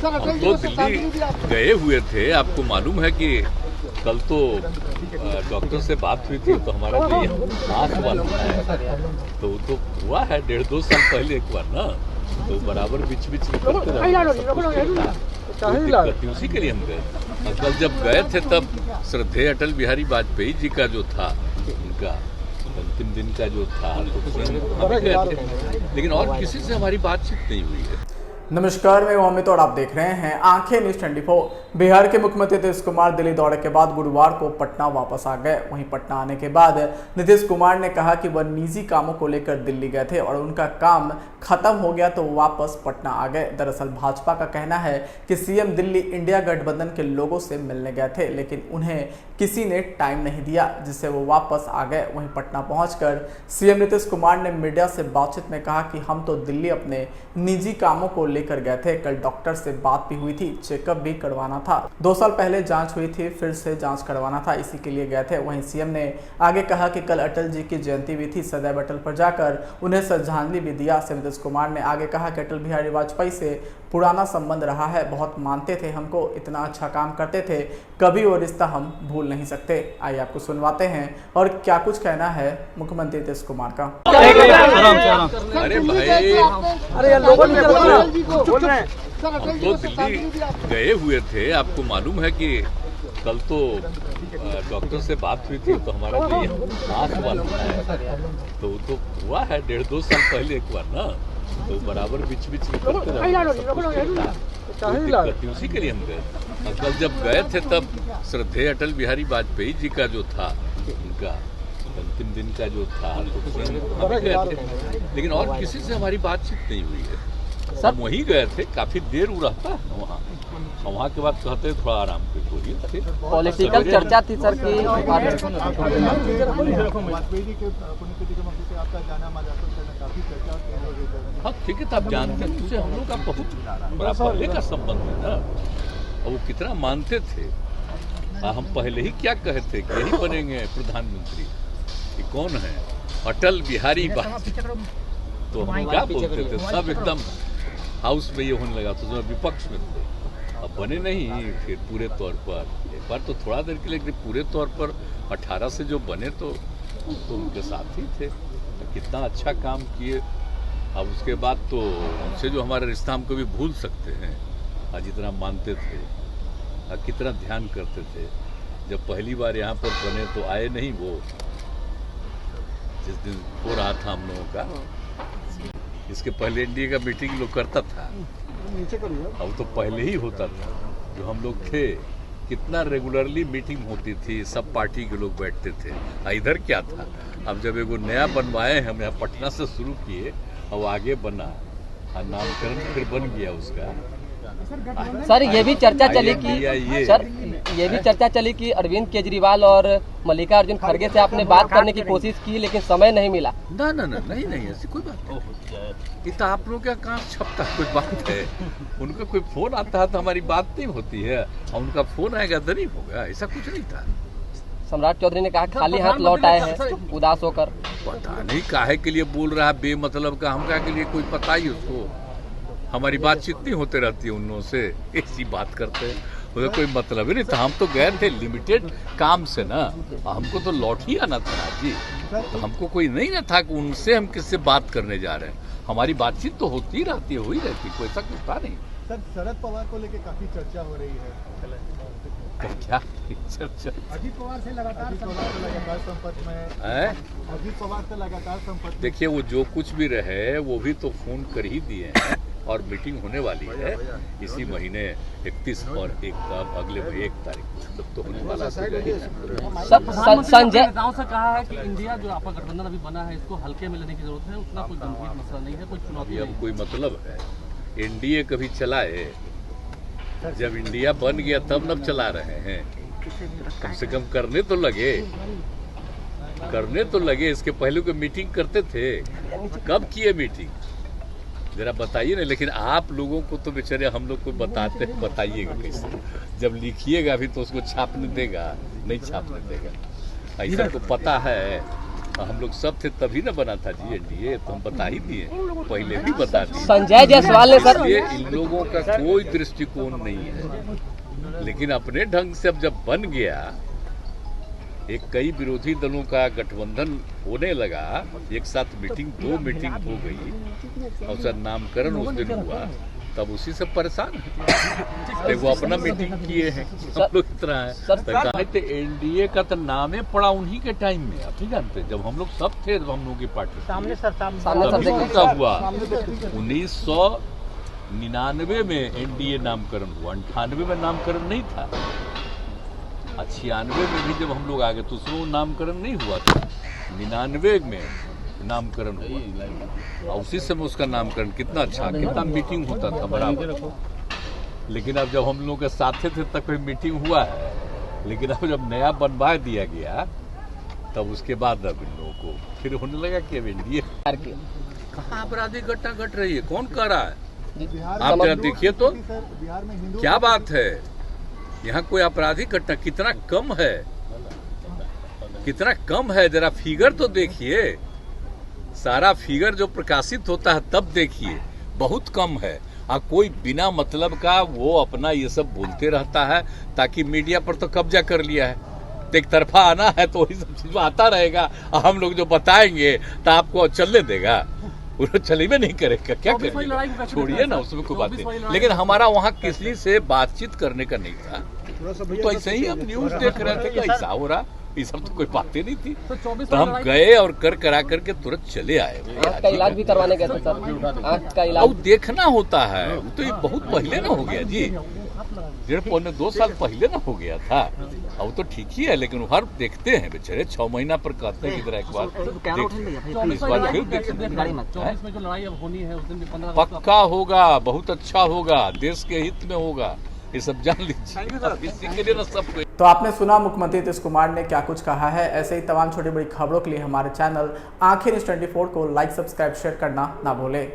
हम तो दिल्ली गए हुए थे। आपको मालूम है कि कल तो डॉक्टर से बात हुई थी, तो हमारा जो ये आँख वाला है तो वो तो हुआ है 1.5-2 साल पहले एक बार ना, तो बराबर बीच बीच में करते रहते, उसी के लिए हम गए। और कल जब गए थे तब श्रद्धेय अटल बिहारी वाजपेयी जी का जो था, उनका अंतिम दिन का जो था, तो हम गए थे, लेकिन और किसी से हमारी बातचीत नहीं हुई है। नमस्कार, मैं अमित और आप देख रहे हैं आंखें न्यूज 24। बिहार के मुख्यमंत्री नीतीश कुमार दिल्ली दौरे के बाद गुरुवार को पटना वापस आ गए। वहीं पटना आने के बाद नीतीश कुमार ने कहा कि वह निजी कामों को लेकर दिल्ली गए थे और उनका काम खत्म हो गया तो वापस पटना आ गए। दरअसल भाजपा का कहना है कि सीएम दिल्ली इंडिया गठबंधन के लोगों से मिलने गए थे, लेकिन उन्हें किसी ने टाइम नहीं दिया, जिससे वो वापस आ गए। वहीं पटना पहुंचकर सीएम नीतीश कुमार ने मीडिया से बातचीत में कहा कि हम तो दिल्ली अपने निजी कामों को लेकर गए थे। कल डॉक्टर से बात भी हुई थी, चेकअप भी करवाना था। 2 साल पहले जांच हुई थी, फिर से जांच करवाना था, इसी के लिए गए थे। वहीं सीएम ने आगे कहा कि कल अटल जी की जयंती भी थी, सदैव अटल पर जाकर उन्हें श्रद्धांजलि भी दिया। सीएम नीतीश कुमार ने आगे कहा कि अटल बिहारी वाजपेयी से पुराना संबंध रहा है, बहुत मानते थे हमको, इतना अच्छा काम करते थे, कभी वो रिश्ता हम भूल नहीं सकते। आइए आपको सुनवाते हैं और क्या कुछ कहना है मुख्यमंत्री नीतीश कुमार का। अरे भाई, हम तो दिल्ली गए हुए थे। आपको मालूम है कि कल तो डॉक्टर से बात हुई थी, तो हमारा जो ये आँख वाला है तो वो तो हुआ है 1.5-2 साल पहले एक बार ना, तो बराबर बीच बीच में करते रहते, उसी के लिए हम गए। और कल जब गए थे तब श्रद्धेय अटल बिहारी वाजपेयी जी का जो था, उनका अंतिम दिन का जो था, तो हम गए थे, लेकिन और किसी से हमारी बातचीत नहीं हुई है। सब वहीं गए थे, काफी देर वो रहता है वहाँ, और वहाँ के बाद कहते थोड़ा आराम पे बोलिए। पॉलिटिकल चर्चा थी सर की हाँ ठीक है, तो आप जानते हैं तुझे हम लोग का बहुत बड़ा पहले का संबंध है ना, और वो कितना मानते थे। हम पहले ही क्या कहे थे कि यही बनेंगे प्रधानमंत्री, कि कौन है अटल बिहारी वाजपेयी, तो हम क्या बोलते थे, सब एकदम हाउस में ये होने लगा, तो जो विपक्ष में थे। अब बने नहीं फिर पूरे तौर पर, एक बार तो थोड़ा देर के लिए, पूरे तौर पर 18 से जो बने तो उनके साथ ही थे, तो कितना अच्छा काम किए। अब उसके बाद तो उनसे जो हमारा रिश्ता हम कभी भूल सकते हैं, आज जितना मानते थे, कितना ध्यान करते थे। जब पहली बार यहाँ पर बने तो आए नहीं, वो जिस दिन हो रहा था हम लोगों का, इसके पहले एनडीए का मीटिंग लोग करता था, अब तो पहले ही होता था। जो हम लोग थे, कितना रेगुलरली मीटिंग होती थी, सब पार्टी के लोग बैठते थे। इधर क्या था, अब जब एगो नया बनवाए हम यहाँ पटना से शुरू किए, और आगे बना, नामकरण फिर बन गया उसका। सर ये भी चर्चा चली कि सर ये भी चर्चा चली कि अरविंद केजरीवाल और मल्लिकार्जुन खड़गे से आपने बात करने की कोशिश की, लेकिन समय नहीं मिला। ना ना ना, नहीं ऐसी कोई बात नहीं। ये तो आप लोग क्या कहाँ छपता कोई बात है, उनका कोई फोन आता है तो हमारी बात नहीं होती है, और उनका फोन आएगा तो नहीं होगा, ऐसा कुछ नहीं था। सम्राट चौधरी ने कहा खाली हाथ लौट आए हैं उदास होकर। पता नहीं काहे के लिए बोल रहा है बेमतलब का, हम के लिए कोई पता ही उसको, हमारी बातचीत नहीं होते रहती है उन लोगों से, ऐसी बात करते हैं, उसे कोई मतलब ही नहीं था। हम तो गए थे लिमिटेड काम से ना, हमको तो लौट ही आना था जी, तो हमको कोई नहीं ना था कि उनसे हम किससे बात करने जा रहे हैं। हमारी बातचीत तो होती ही रहती है, हो ही रहती, कोई ऐसा कुछ था नहीं। सर शरद पवार को लेकर काफी चर्चा हो रही है, क्या चर्चा? अजीत पवार से लगातार संपर्क में है, अजीत पवार से लगातार संपर्क। देखिए, वो जो कुछ भी रहे वो भी तो फोन कर ही दिए हैं, और मीटिंग होने वाली है इसी महीने 31 और अगले 1 तारीख तब तो होने वाला है। संजय नेताओं से कहा है कि इंडिया जो आपका गठबंधन अभी बना है, इसको हल्के में लेने की जरूरत है, उतना कोई गंभीर मसला नहीं है, कोई चुनौती नहीं। कोई मतलब है एनडीए कभी चलाए, जब इंडिया बन गया तब न चला रहे हैं, कम से कम करने तो लगे। इसके पहले कोई मीटिंग करते थे, कब किए मीटिंग जरा बताइए ना। लेकिन आप लोगों को तो बेचारे हम लोग को बताइएगा कैसे, जब लिखिएगा भी तो उसको छापने देगा, नहीं छापने देगा। ऐसा तो पता है हम लोग सब थे तभी ना बना था जी एनडीए, तो हम बता ही दिए, पहले भी बता दिए। संजय जायसवाल ने सर ये इन लोगों का कोई दृष्टिकोण नहीं है, लेकिन अपने ढंग से अब जब बन गया, एक कई विरोधी दलों का गठबंधन होने लगा, एक साथ मीटिंग 2 मीटिंग हो गई और सर नामकरण उस दिन हुआ, तब उसी से परेशान है। वो अपना मीटिंग किए हैं, हम लोग इतना है। तो एनडीए का तो नामे पड़ा उन्हीं के टाइम में, आप ही जानते, जब हम लोग सब थे, जब हम लोग की पार्टी सामने हुआ 1999 में एनडीए नामकरण हुआ, 98 में नामकरण नहीं था, 96 में भी जब हम लोग आ गए तो उसमें नामकरण नहीं हुआ था, 99 में नामकरण हुआ और उसी समय उसका नामकरण कितना अच्छा, कितना मीटिंग होता था बराबर। लेकिन अब जब हम लोग के साथ थे तब कोई मीटिंग हुआ है, लेकिन अब जब नया बनवा दिया गया तब उसके बाद अब इन लोगों को फिर होने लगा कि अब एनडीए कहाँ आपराधिक घटना घट रही है, कौन कर रहा है? आप जरा देखिए तो बिहार में हिंदू क्या बात है, यहाँ कोई आपराधिक घटना कितना कम है, कितना कम है, जरा फिगर तो देखिए, सारा फिगर जो प्रकाशित होता है तब देखिए, बहुत कम है। कोई बिना मतलब का वो अपना ये सब बोलते रहता है ताकि मीडिया पर तो कब्जा कर लिया है, तो एक तरफा आना है तो वही सब चीज आता रहेगा, हम लोग जो बताएंगे तो आपको चलने देगा, वो चले में नहीं करेगा, क्या करेगा, छोड़िए ना, उसमें कोई बात नहीं। लेकिन हमारा वहाँ किसी से बातचीत करने का नहीं था, तो ऐसे ही हम न्यूज देख रहे थे कि ऐसा हो रहा, ये सब तो कोई बातें नहीं थी, तो हम गए और करा करके तुरंत चले आए। आँख का इलाज भी करवाने गए थे सर, आँख का इलाज देखना होता है, तो ये बहुत पहले ना हो गया जी, 1.5-2 साल पहले ना हो गया था, अब तो ठीक ही है, लेकिन हर देखते हैं बेचारे 6 महीना पर कहते हैं कि एक बार इस बार फिर देखेंगे। 24 में जो लड़ाई अब होनी है उस दिन भी 15 पक्का होगा, बहुत अच्छा होगा, देश के हित में होगा, ये सब जान लीजिए, इसी के लिए ना सब। तो आपने सुना मुख्यमंत्री नीतीश कुमार ने क्या कुछ कहा है। ऐसे ही तमाम छोटी बड़ी खबरों के लिए हमारे चैनल आंखें न्यूज़ 24 को लाइक, सब्सक्राइब, शेयर करना ना भूलें।